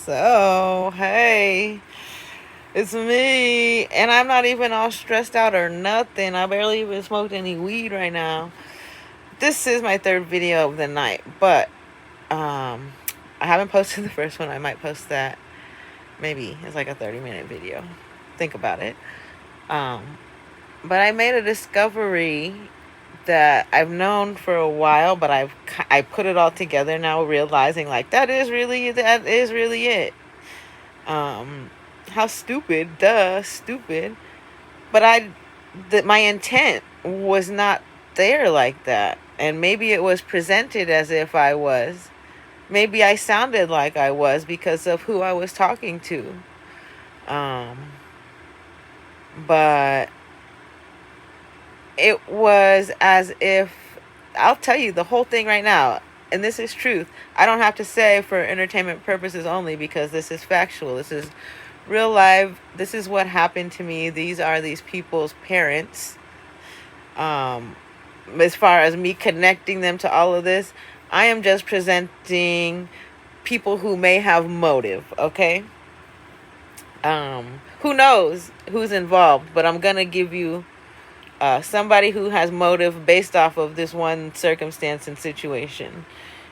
So, hey, it's me. And I'm not even all stressed out or nothing. I barely even smoked any weed right now. This is my third video of the night, but I haven't posted the first one. I might post that. Maybe it's like a 30-minute video. Think about it. Um, but I made a discovery that I've known for a while, but I put it all together now, realizing like that is really it. Um, how stupid, duh, stupid. But my intent was not there like that, and maybe it was presented as if I was. Maybe I sounded like I was because of who I was talking to. Um, but it was as if, I'll tell you the whole thing right now, and this is truth. I don't have to say for entertainment purposes only, because this is factual. This is real life. This is what happened to me. These are these people's parents. As far as me connecting them to all of this, I am just presenting people who may have motive, okay? Who knows who's involved, but I'm gonna give you somebody who has motive based off of this one circumstance and situation.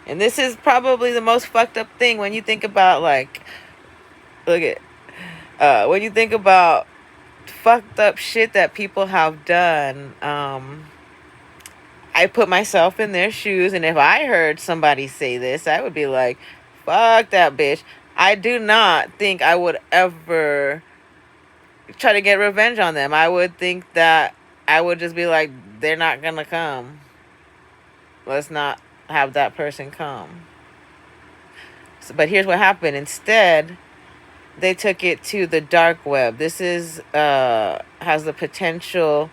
And this is probably the most fucked up thing when you think about, like, look at, when you think about fucked up shit that people have done. I put myself in their shoes, and if I heard somebody say this, I would be like, fuck that bitch. I do not think I would ever try to get revenge on them. I would think that I would just be like, they're not gonna come. Let's not have that person come. So, but here's what happened. Instead, they took it to the dark web. This is has the potential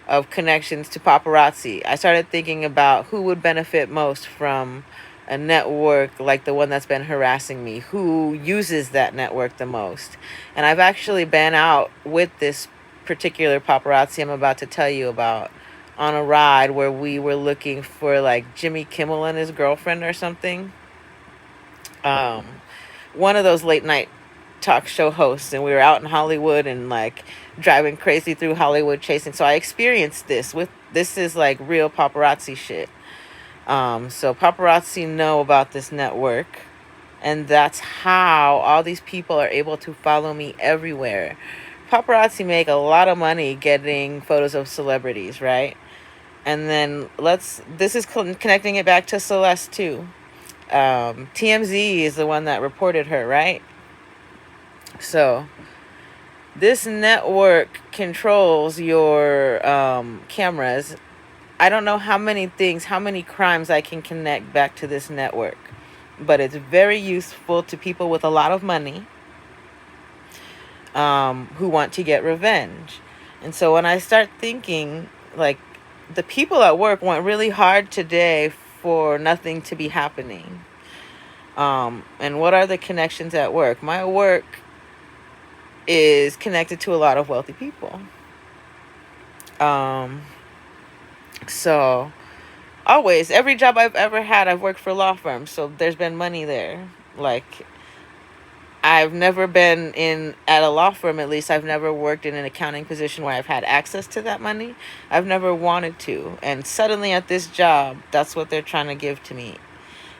of connections to paparazzi. I started thinking about who would benefit most from a network like the one that's been harassing me, who uses that network the most. And I've actually been out with this particular paparazzi I'm about to tell you about on a ride where we were looking for like Jimmy Kimmel and his girlfriend or something. One of those late night talk show hosts, and we were out in Hollywood and like driving crazy through Hollywood chasing. So I experienced this is like real paparazzi shit. So paparazzi know about this network, and that's how all these people are able to follow me everywhere. Paparazzi make a lot of money getting photos of celebrities, right? And then this is connecting it back to Celeste too. TMZ is the one that reported her, right? So this network controls your cameras. I don't know how many crimes I can connect back to this network, but it's very useful to people with a lot of money who want to get revenge. And so when I start thinking, like, the people at work went really hard today for nothing to be happening. And what are the connections at work? My work is connected to a lot of wealthy people. So always, every job I've ever had, I've worked for law firms, so there's been money there. Like, I've never been at a law firm, at least I've never worked in an accounting position where I've had access to that money. I've never wanted to, and suddenly at this job, that's what they're trying to give to me.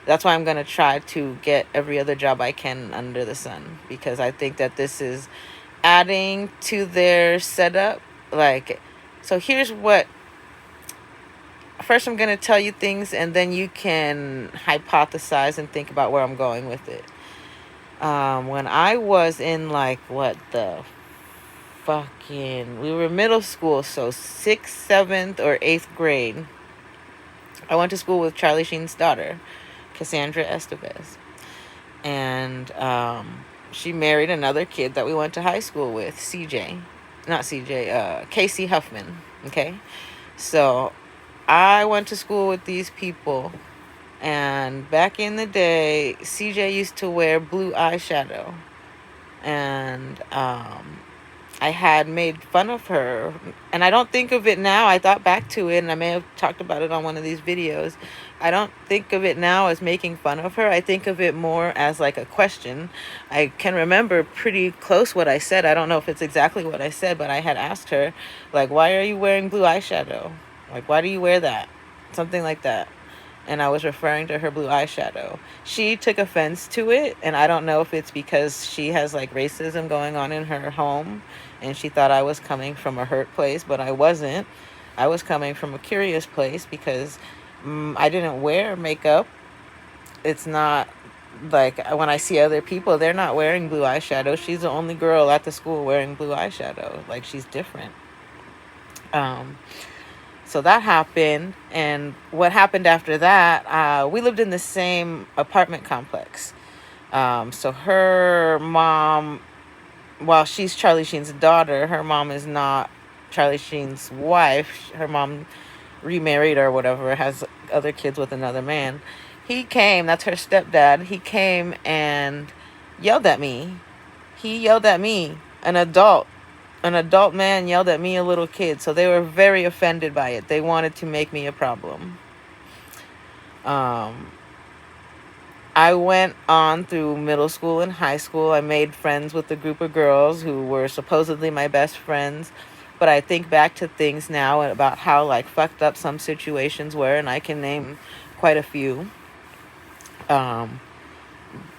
That's why I'm going to try to get every other job I can under the sun, because I think that this is adding to their setup. Like, so here's what, first I'm going to tell you things, and then you can hypothesize and think about where I'm going with it. When I was in like, we were middle school, so 6th, 7th, or 8th grade, I went to school with Charlie Sheen's daughter, Cassandra Estevez. And she married another kid that we went to high school with, Casey Huffman. Okay, so I went to school with these people, and back in the day, CJ used to wear blue eyeshadow, and I had made fun of her. And I don't think of it now. I thought back to it, and I may have talked about it on one of these videos. I don't think of it now as making fun of her. I think of it more as like a question. I can remember pretty close what I said. I don't know if it's exactly what I said, but I had asked her, like, why are you wearing blue eyeshadow? Like, why do you wear that? Something like that. And I was referring to her blue eyeshadow. She took offense to it, and I don't know if it's because she has like racism going on in her home, and she thought I was coming from a hurt place, but I wasn't. I was coming from a curious place because I didn't wear makeup. It's not like when I see other people, they're not wearing blue eyeshadow. She's the only girl at the school wearing blue eyeshadow. Like, she's different. Um, So that happened, and what happened after that, we lived in the same apartment complex. So her mom, while she's Charlie Sheen's daughter, her mom is not Charlie Sheen's wife. Her mom remarried or whatever, has other kids with another man. He came, that's her stepdad, he came and yelled at me. He yelled at me, an adult man yelled at me, a little kid. So they were very offended by it. They wanted to make me a problem. I went on through middle school and high school. I made friends with a group of girls who were supposedly my best friends. But I think back to things now about how like fucked up some situations were, and I can name quite a few.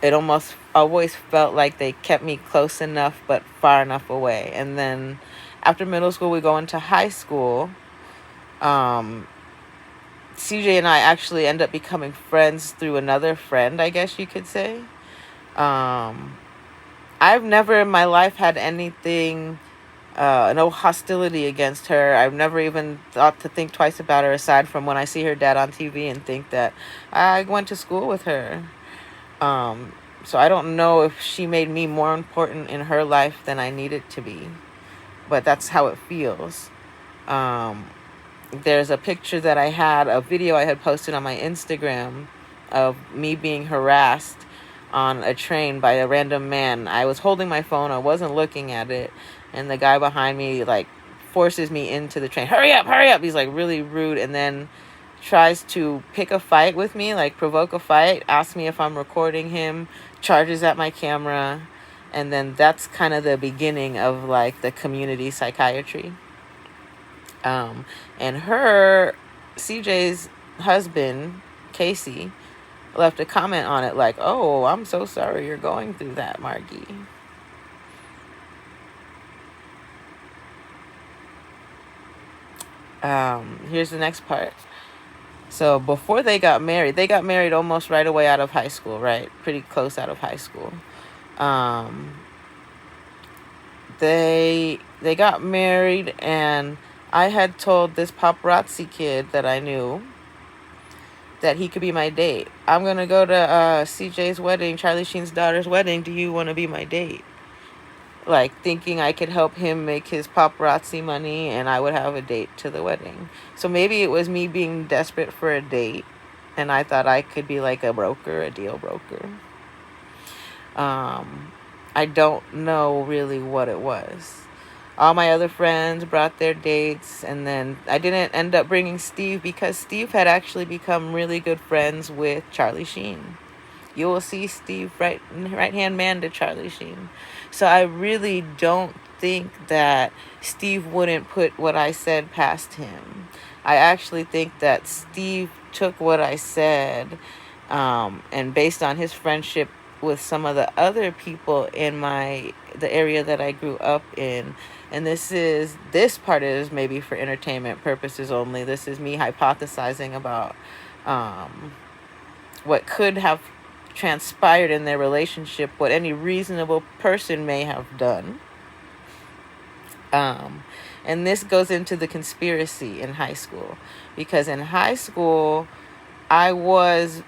It almost always felt like they kept me close enough but far enough away. And then after middle school, we go into high school. CJ and I actually end up becoming friends through another friend, I guess you could say. I've never in my life had anything, no hostility against her. I've never even thought to think twice about her, aside from when I see her dad on TV and think that I went to school with her. So I don't know if she made me more important in her life than I needed to be, but that's how it feels. There's a picture that I had, a video I had posted on my Instagram of me being harassed on a train by a random man. I was holding my phone, I wasn't looking at it, and the guy behind me like forces me into the train. Hurry up, hurry up. He's like really rude, and then tries to pick a fight with me, like provoke a fight, asks me if I'm recording him, charges at my camera, and then that's kind of the beginning of like the community psychiatry. And CJ's husband, Casey, left a comment on it like, "Oh, I'm so sorry you're going through that, Margie." Here's the next part. So before they got married almost right away out of high school, right? Pretty close out of high school. They got married, and I had told this paparazzi kid that I knew that he could be my date. I'm gonna go to CJ's wedding, Charlie Sheen's daughter's wedding. Do you want to be my date? Like, thinking I could help him make his paparazzi money and I would have a date to the wedding. So maybe it was me being desperate for a date, and I thought I could be like a broker, a deal broker. I don't know really what it was. All my other friends brought their dates, and then I didn't end up bringing Steve because Steve had actually become really good friends with Charlie Sheen. You will see Steve right-hand man to Charlie Sheen. So I really don't think that Steve wouldn't put what I said past him. I actually think that Steve took what I said, and based on his friendship with some of the other people in the area that I grew up in, and this part is maybe for entertainment purposes only. This is me hypothesizing about what could have transpired in their relationship, what any reasonable person may have done. And this goes into the conspiracy in high school, because in high school I was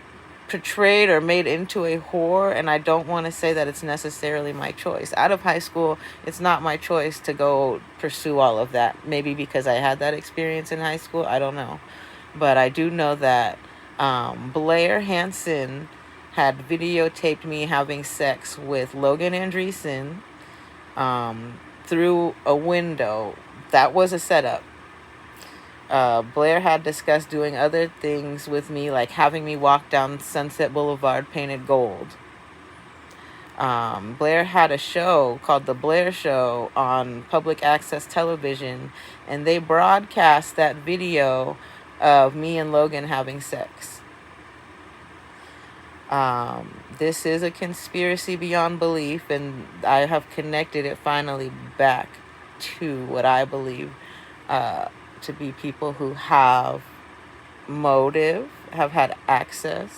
portrayed or made into a whore, and I don't want to say that it's necessarily my choice. Out of high school, it's not my choice to go pursue all of that. Maybe because I had that experience in high school, I don't know. But I do know that Blair Hansen had videotaped me having sex with Logan Andreessen, through a window. That was a setup. Blair had discussed doing other things with me, like having me walk down Sunset Boulevard painted gold. Blair had a show called The Blair Show on public access television, and they broadcast that video of me and Logan having sex. This is a conspiracy beyond belief, and I have connected it finally back to what I believe to be people who have motive, have had access,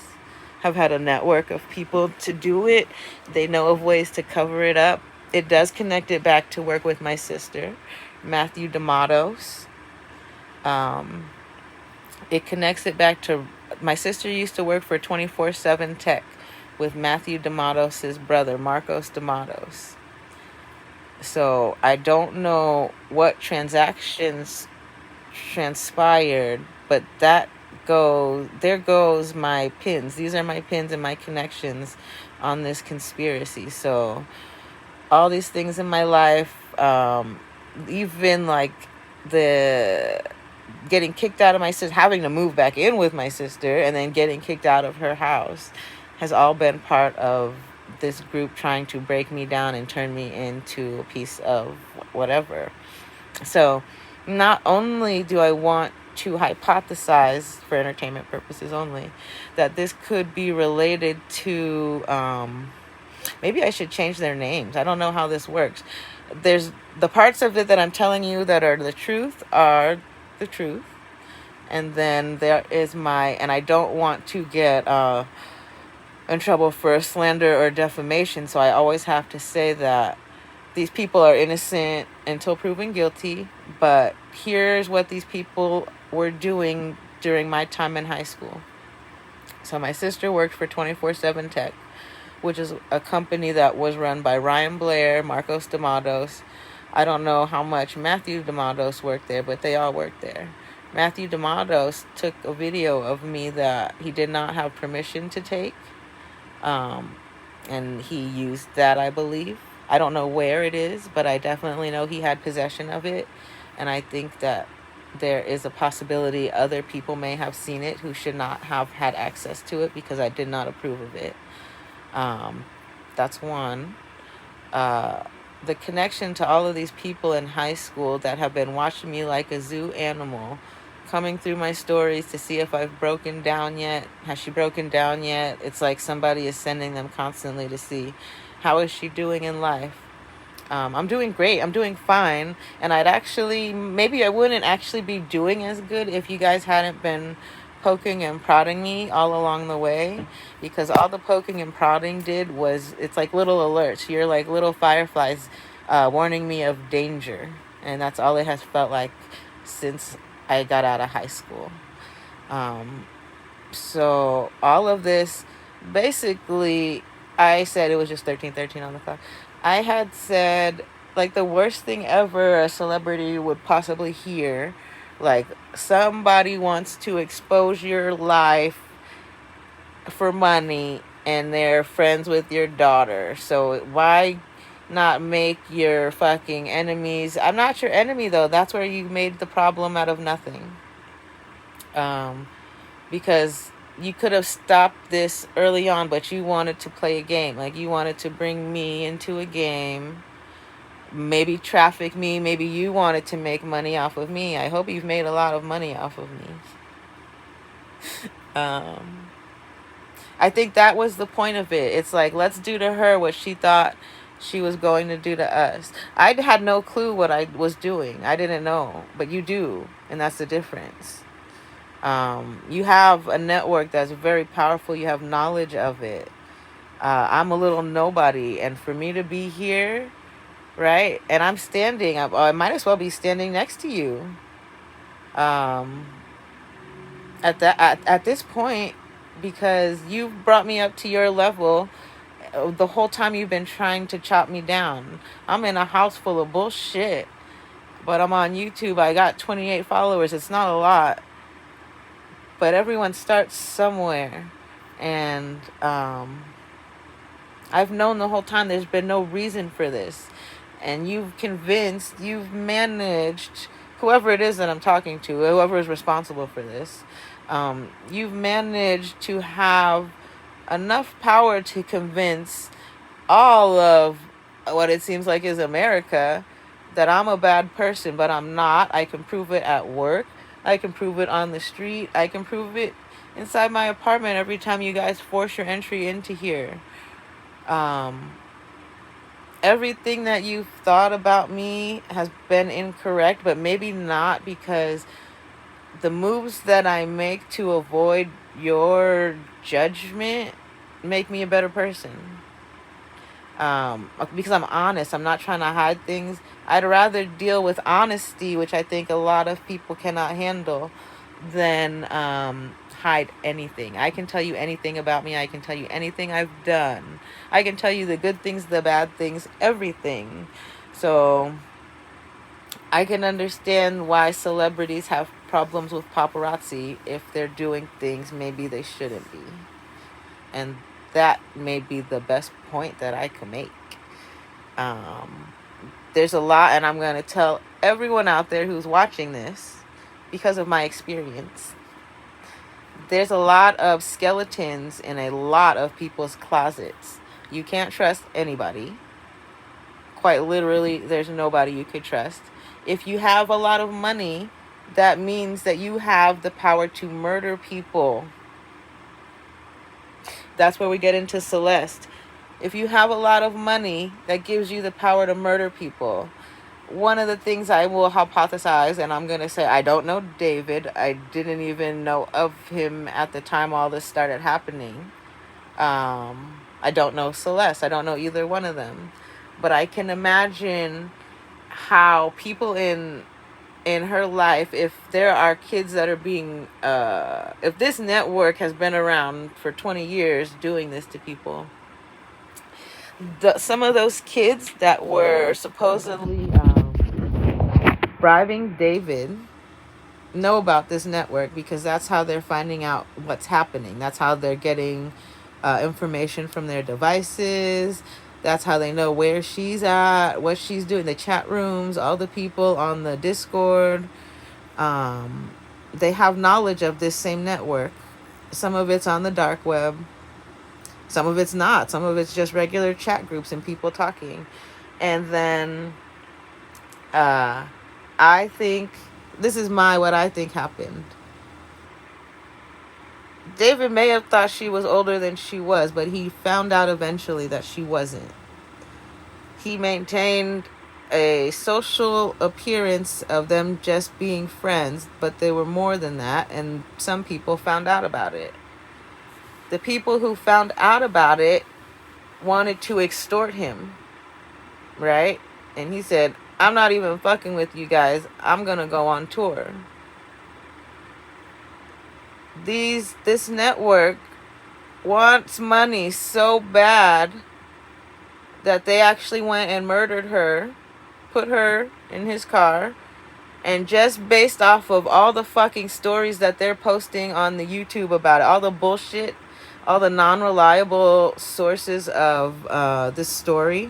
have had a network of people to do it. They know of ways to cover it up. It does connect it back to work with my sister, Matthew D'Amatos. It connects it back to my sister used to work for 24/7 Tech with Matthew D'Amatos' brother, Marcos D'Amatos. So I don't know what transactions transpired, but there goes my pins. These are my pins and my connections on this conspiracy. So all these things in my life, even like the getting kicked out of my sister, having to move back in with my sister, and then getting kicked out of her house, has all been part of this group trying to break me down and turn me into a piece of whatever. So not only do I want to hypothesize, for entertainment purposes only, that this could be related to, maybe I should change their names. I don't know how this works. There's the parts of it that I'm telling you that are the truth, and then there is and I don't want to get in trouble for slander or defamation, so I always have to say that these people are innocent until proven guilty, but here's what these people were doing during my time in high school. So my sister worked for 24/7 Tech, which is a company that was run by Ryan Blair, Marcos D'Amatos. I don't know how much Matthew D'Amatos worked there, but they all worked there. Matthew D'Amatos took a video of me that he did not have permission to take, and he used that, I believe. I don't know where it is, but I definitely know he had possession of it, and I think that there is a possibility other people may have seen it who should not have had access to it because I did not approve of it. That's one. The connection to all of these people in high school that have been watching me like a zoo animal, coming through my stories to see if I've broken down yet. Has she broken down yet? It's like somebody is sending them constantly to see how is she doing in life. I'm doing great. I'm doing fine. And maybe I wouldn't actually be doing as good if you guys hadn't been poking and prodding me all along the way, because all the poking and prodding did was, it's like little alerts. You're like little fireflies warning me of danger. And that's all it has felt like since I got out of high school. So all of this, basically, I said it was just 13:13 on the clock. I had said, like, the worst thing ever a celebrity would possibly hear, like, somebody wants to expose your life for money and they're friends with your daughter. So why not make your fucking enemies? I'm not your enemy, though. That's where you made the problem out of nothing. Because you could have stopped this early on, but you wanted to play a game. Like, you wanted to bring me into a game, maybe traffic me. Maybe you wanted to make money off of me. I hope you've made a lot of money off of me. I think that was the point of it. It's like, let's do to her what she thought she was going to do to us. I had no clue what I was doing. I didn't know, but you do, and that's the difference. You have a network that's very powerful. You have knowledge of it. I'm a little nobody, and for me to be here, right? And I'm standing. I might as well be standing next to you. At this point, because you've brought me up to your level. The whole time you've been trying to chop me down. I'm in a house full of bullshit, but I'm on YouTube. I got 28 followers. It's not a lot. But everyone starts somewhere, and I've known the whole time there's been no reason for this, and you've managed, whoever it is that I'm talking to, whoever is responsible for this, you've managed to have enough power to convince all of what it seems like is America that I'm a bad person, but I'm not. I can prove it at work. I can prove it on the street. I can prove it inside my apartment every time you guys force your entry into here. Um, Everything that you've thought about me has been incorrect, but maybe not, because the moves that I make to avoid your judgment make me a better person. Because I'm honest. I'm not trying to hide things. I'd rather deal with honesty, which I think a lot of people cannot handle, than hide anything. I can tell you anything about me. I can tell you anything I've done. I can tell you the good things, the bad things, everything. So I can understand why celebrities have problems with paparazzi if they're doing things maybe they shouldn't be. And that may be the best point that I can make. There's a lot, and I'm going to tell everyone out there who's watching this, because of my experience, there's a lot of skeletons in a lot of people's closets. You can't trust anybody. Quite literally, there's nobody you could trust. If you have a lot of money, that means that you have the power to murder people. That's where we get into Celeste. If you have a lot of money, that gives you the power to murder people. One of the things I will hypothesize, and I'm going to say, I don't know David. I didn't even know of him at the time all this started happening. I don't know Celeste. I don't know either one of them. But I can imagine how people in her life, if there are kids that are being, if this network has been around for 20 years doing this to people, some of those kids that were supposedly bribing David know about this network, because that's how they're finding out what's happening. That's how they're getting information from their devices. That's how they know where she's at, what she's doing, the chat rooms, all the people on the Discord. They have knowledge of this same network. Some of it's on the dark web. Some of it's not. Some of it's just regular chat groups and people talking. And then I think, this is what I think happened. David may have thought she was older than she was, but he found out eventually that she wasn't. He maintained a social appearance of them just being friends, but they were more than that, and some people found out about it. The people who found out about it wanted to extort him, right? And he said, I'm not even fucking with you guys. I'm going to go on tour. This network wants money so bad that they actually went and murdered her, put her in his car, and just based off of all the fucking stories that they're posting on the YouTube about it, all the bullshit, all the non-reliable sources of this story,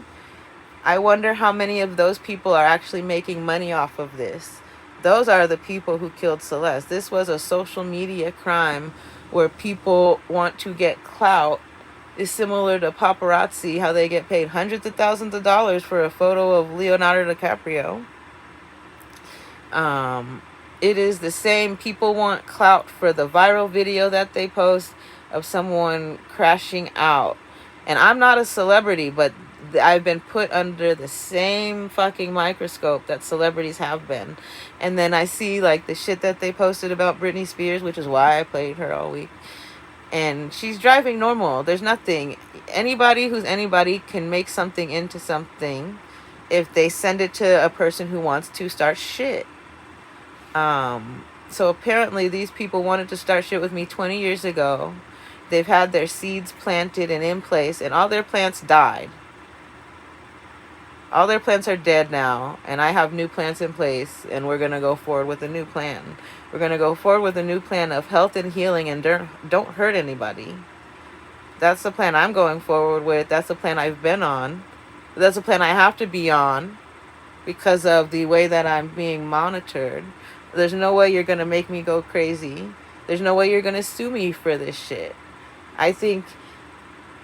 I wonder how many of those people are actually making money off of this. Those are the people who killed Celeste. This was a social media crime where people want to get clout. It's similar to paparazzi, how they get paid hundreds of thousands of dollars for a photo of Leonardo DiCaprio. It is the same. People want clout for the viral video that they post of someone crashing out. And I'm not a celebrity, but I've been put under the same fucking microscope that celebrities have been. And then I see like the shit that they posted about Britney Spears, which is why I played her all week. And she's driving normal. There's nothing. Anybody who's anybody can make something into something if they send it to a person who wants to start shit. So apparently these people wanted to start shit with me 20 years ago. They've had their seeds planted and in place, and all their plants died. All their plants are dead now, and I have new plants in place, and we're going to go forward with a new plan. We're going to go forward with a new plan of health and healing, and don't hurt anybody. That's the plan I'm going forward with. That's the plan I've been on. That's the plan I have to be on. because of the way that I'm being monitored. There's no way you're going to make me go crazy. There's no way you're going to sue me for this shit. I think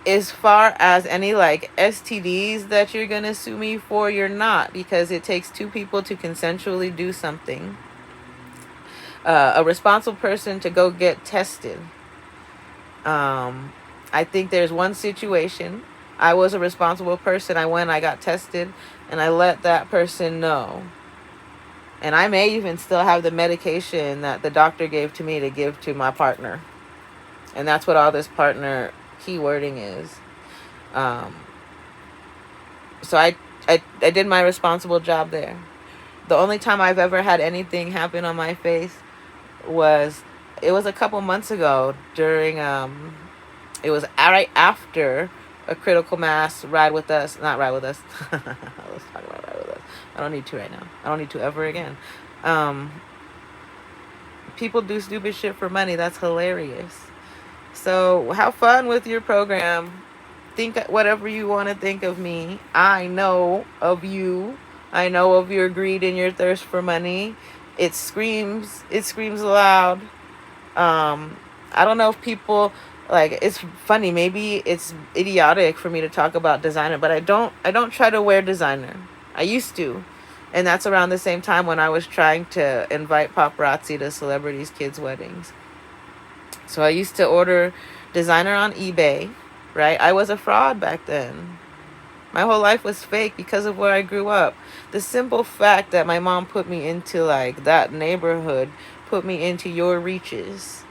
as far as any like STDs that you're going to sue me for, you're not, because it takes two people to consensually do something. A responsible person to go get tested. I think there's one situation. I was a responsible person. I went, I got tested, and I let that person know. And I may even still have the medication that the doctor gave to me to give to my partner. And that's what all this partner keywording is. So I did my responsible job there. The only time I've ever had anything happen on my face was, it was a couple months ago during, it was right after a critical mass ride with us. Not ride with us. Let's talk about ride with us. I don't need to right now. I don't need to ever again. People do stupid shit for money. That's hilarious. So have fun with your program. Think whatever you want to think of me. I know of you. I know of your greed and your thirst for money. It screams loud. I don't know if people, like, it's funny, maybe it's idiotic for me to talk about designer, but I don't try to wear designer. I used to. And that's around the same time when I was trying to invite paparazzi to celebrities' kids' weddings. So I used to order designer on eBay, right? I was a fraud back then. My whole life was fake because of where I grew up. The simple fact that my mom put me into, like, that neighborhood put me into your reaches.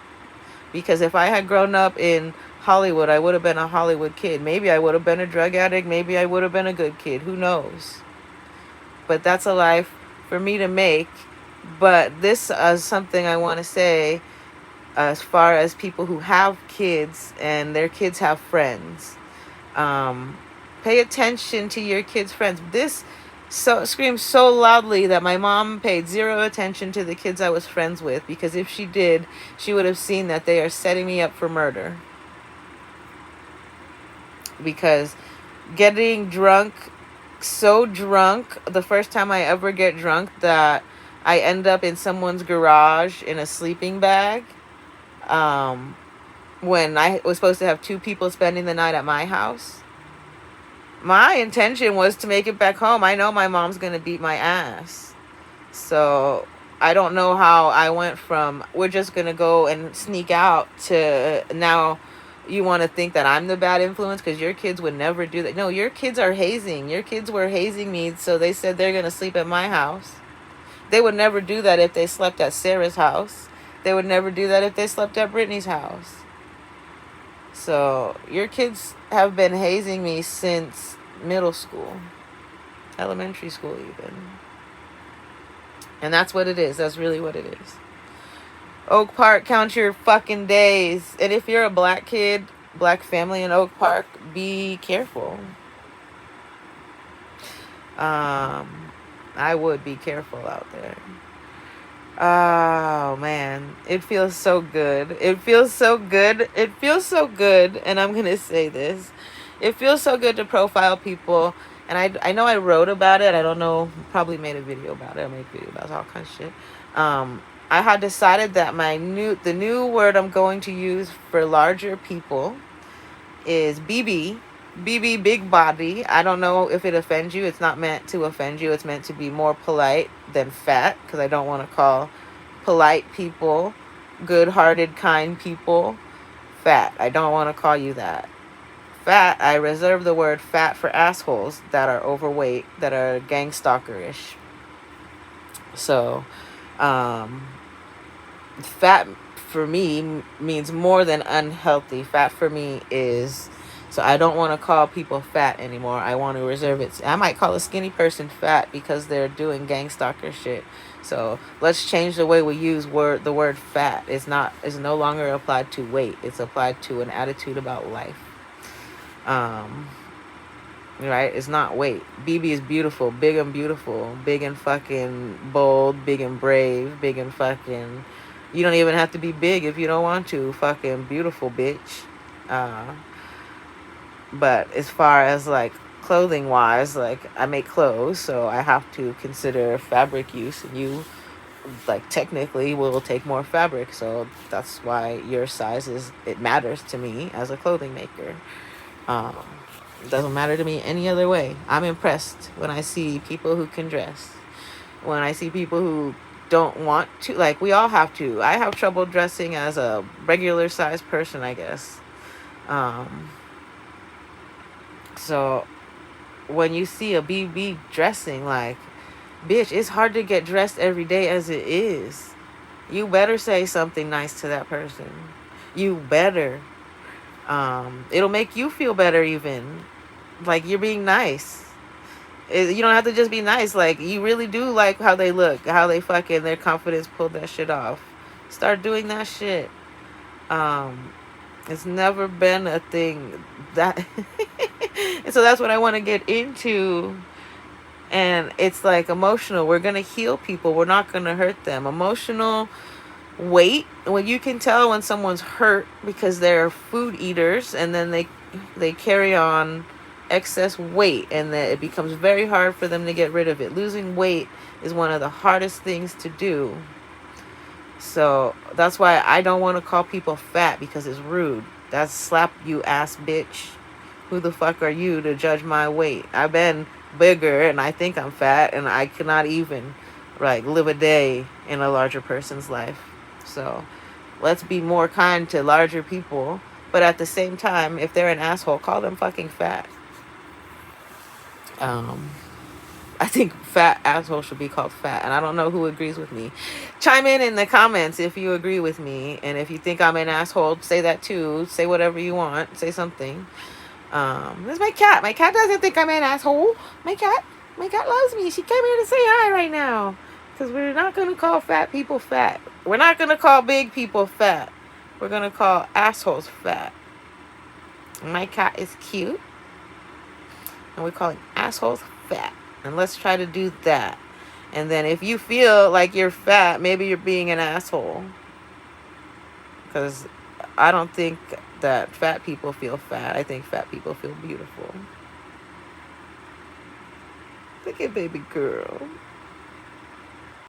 Because if I had grown up in Hollywood, I would have been a Hollywood kid. Maybe I would have been a drug addict. Maybe I would have been a good kid. Who knows? But that's a life for me to make. But this is something I want to say as far as people who have kids and their kids have friends. Pay attention to your kids' friends. This screams so loudly that my mom paid zero attention to the kids I was friends with, because if she did, she would have seen that they are setting me up for murder. Because getting drunk, so drunk, the first time I ever get drunk that I end up in someone's garage in a sleeping bag, when I was supposed to have two people spending the night at my house. My intention was to make it back home. I know my mom's going to beat my ass. So I don't know how I went from, we're just going to go and sneak out, to now you want to think that I'm the bad influence because your kids would never do that. No, your kids are hazing. Your kids were hazing me, so they said they're going to sleep at my house. They would never do that if they slept at Sarah's house. They would never do that if they slept at Brittany's house. So your kids have been hazing me since middle school, elementary school even. And that's what it is. That's really what it is. Oak Park, count your fucking days. And if you're a black kid, black family in Oak Park, be careful. I would be careful out there. Oh, man. It feels so good. It feels so good. It feels so good. And I'm going to say this. It feels so good to profile people. And I know I wrote about it. I don't know. Probably made a video about it. I made a video about all kinds of shit. I had decided that the new word I'm going to use for larger people is BB. BB, big body. I don't know if it offends you. It's not meant to offend you. It's meant to be more polite than fat, because I don't want to call polite people, good-hearted, kind people, fat. I don't want to call you that. Fat, I reserve the word fat for assholes that are overweight, that are gang stalker-ish. So, fat for me means more than unhealthy. Fat for me is... So I don't want to call people fat anymore. I want to reserve it. I might call a skinny person fat because they're doing gang stalker shit. So let's change the way we use the word fat. It's no longer applied to weight. It's applied to an attitude about life. Right? It's not weight. BB is beautiful, big and beautiful, big and fucking bold, big and brave, big and fucking... You don't even have to be big if you don't want to. Fucking beautiful, bitch. But as far as like clothing wise, like I make clothes, so I have to consider fabric use, and you like technically will take more fabric, so that's why your size is, it matters to me as a clothing maker. um it doesn't matter to me any other way. I'm impressed when I see people who can dress, when I see people who don't want to, like we all have to. I have trouble dressing as a regular sized person, I guess. um so when you see a BB dressing, like, bitch, it's hard to get dressed every day as it is. You better say something nice to that person. You better. It'll make you feel better, even. Like, you're being nice. You don't have to just be nice. Like, you really do like how they look, how they fucking, their confidence pulled that shit off. Start doing that shit. It's never been a thing that. And so that's what I want to get into. And it's like emotional. We're going to heal people. We're not going to hurt them. Emotional weight. When you can tell when someone's hurt because they're food eaters, and then they carry on excess weight, and that it becomes very hard for them to get rid of it. Losing weight is one of the hardest things to do. So that's why I don't want to call people fat, because it's rude. That's slap you ass bitch. Who the fuck are you to judge my weight? I've been bigger and I think I'm fat, and I cannot even like live a day in a larger person's life. So let's be more kind to larger people, but at the same time, if they're an asshole, call them fucking fat. I think fat assholes should be called fat, and I don't know who agrees with me. Chime in the comments if you agree with me, and if you think I'm an asshole, say that too. Say whatever you want. Say something. There's my cat. My cat doesn't think I'm an asshole. My cat loves me. She came here to say hi right now. Because we're not going to call fat people fat. We're not going to call big people fat. We're going to call assholes fat. My cat is cute. And we're calling assholes fat. And let's try to do that. And then if you feel like you're fat, maybe you're being an asshole. Because I don't think that fat people feel fat. I think fat people feel beautiful. Look at baby girl.